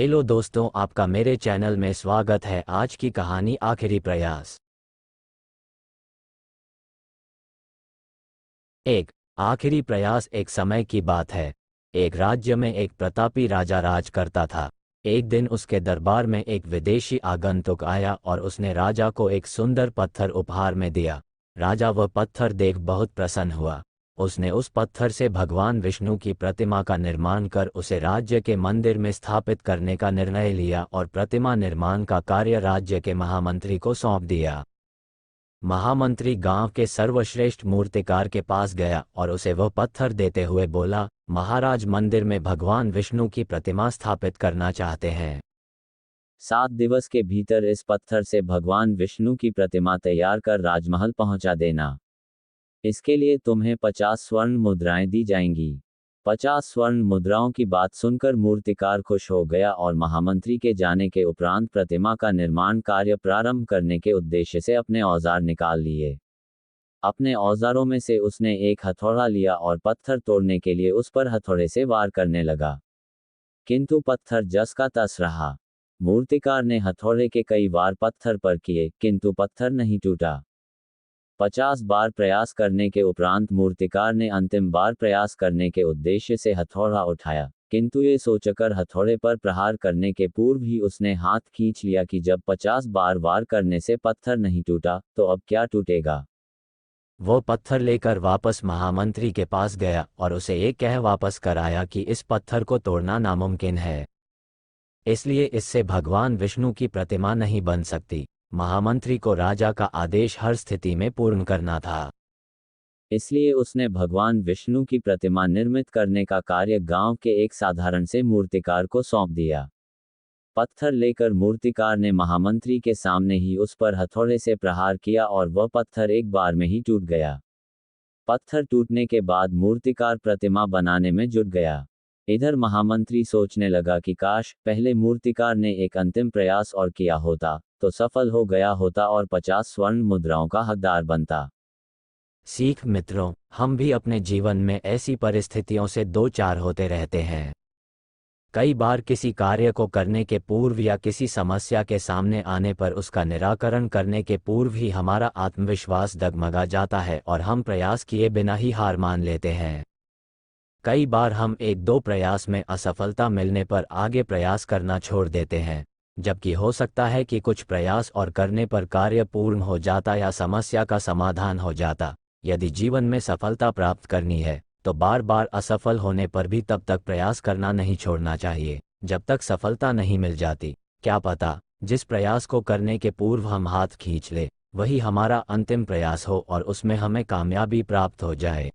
Hello दोस्तों, आपका मेरे चैनल में स्वागत है। आज की कहानी आखिरी प्रयास। एक आखिरी प्रयास। एक समय की बात है। एक राज्य में एक प्रतापी राजा राज करता था। एक दिन उसके दरबार में एक विदेशी आगंतुक आया और उसने राजा को एक सुंदर पत्थर उपहार में दिया। राजा वह पत्थर देख बहुत प्रसन्न हुआ। उसने उस पत्थर से भगवान विष्णु की प्रतिमा का निर्माण कर उसे राज्य के मंदिर में स्थापित करने का निर्णय लिया और प्रतिमा निर्माण का कार्य राज्य के महामंत्री को सौंप दिया। महामंत्री गांव के सर्वश्रेष्ठ मूर्तिकार के पास गया और उसे वह पत्थर देते हुए बोला, महाराज मंदिर में भगवान विष्णु की प्रतिमा स्थापित करना चाहते हैं। 7 दिवस के भीतर इस पत्थर से भगवान विष्णु की प्रतिमा तैयार कर राजमहल पहुंचा देना। इसके लिए तुम्हें 50 स्वर्ण मुद्राएं दी जाएंगी। 50 स्वर्ण मुद्राओं की बात सुनकर मूर्तिकार खुश हो गया और महामंत्री के जाने के उपरांत प्रतिमा का निर्माण कार्य प्रारंभ करने के उद्देश्य से अपने औजार निकाल लिए। अपने औजारों में से उसने एक हथौड़ा लिया और पत्थर तोड़ने के लिए उस पर हथौड़े से वार करने लगा, किंतु पत्थर जस का तस रहा। मूर्तिकार ने हथौड़े के कई वार पत्थर पर किए, किंतु पत्थर नहीं टूटा। 50 बार प्रयास करने के उपरांत मूर्तिकार ने अंतिम बार प्रयास करने के उद्देश्य से हथौड़ा उठाया, किंतु ये सोचकर हथौड़े पर प्रहार करने के पूर्व ही उसने हाथ खींच लिया कि जब 50 बार वार करने से पत्थर नहीं टूटा, तो अब क्या टूटेगा। वो पत्थर लेकर वापस महामंत्री के पास गया और उसे ये कह वापस कर आया कि इस पत्थर को तोड़ना नामुमकिन है, इसलिए इससे भगवान विष्णु की प्रतिमा नहीं बन सकती। महामंत्री को राजा का आदेश हर स्थिति में पूर्ण करना था, इसलिए उसने भगवान विष्णु की प्रतिमा निर्मित करने का कार्य गांव के एक साधारण से मूर्तिकार को सौंप दिया। पत्थर लेकर मूर्तिकार ने महामंत्री के सामने ही उस पर हथौड़े से प्रहार किया और वह पत्थर एक बार में ही टूट गया। पत्थर टूटने के बाद मूर्तिकार प्रतिमा बनाने में जुट गया। इधर महामंत्री सोचने लगा कि काश पहले मूर्तिकार ने एक अंतिम प्रयास और किया होता तो सफल हो गया होता और 50 स्वर्ण मुद्राओं का हकदार बनता। सीख मित्रों, हम भी अपने जीवन में ऐसी परिस्थितियों से दो चार होते रहते हैं। कई बार किसी कार्य को करने के पूर्व या किसी समस्या के सामने आने पर उसका निराकरण करने के पूर्व ही हमारा आत्मविश्वास डगमगा जाता है और हम प्रयास किए बिना ही हार मान लेते हैं। कई बार हम एक दो प्रयास में असफलता मिलने पर आगे प्रयास करना छोड़ देते हैं, जबकि हो सकता है कि कुछ प्रयास और करने पर कार्य पूर्ण हो जाता या समस्या का समाधान हो जाता। यदि जीवन में सफलता प्राप्त करनी है तो बार बार असफल होने पर भी तब तक प्रयास करना नहीं छोड़ना चाहिए जब तक सफलता नहीं मिल जाती। क्या पता जिस प्रयास को करने के पूर्व हम हाथ खींच ले वही हमारा अंतिम प्रयास हो और उसमें हमें कामयाबी प्राप्त हो जाए।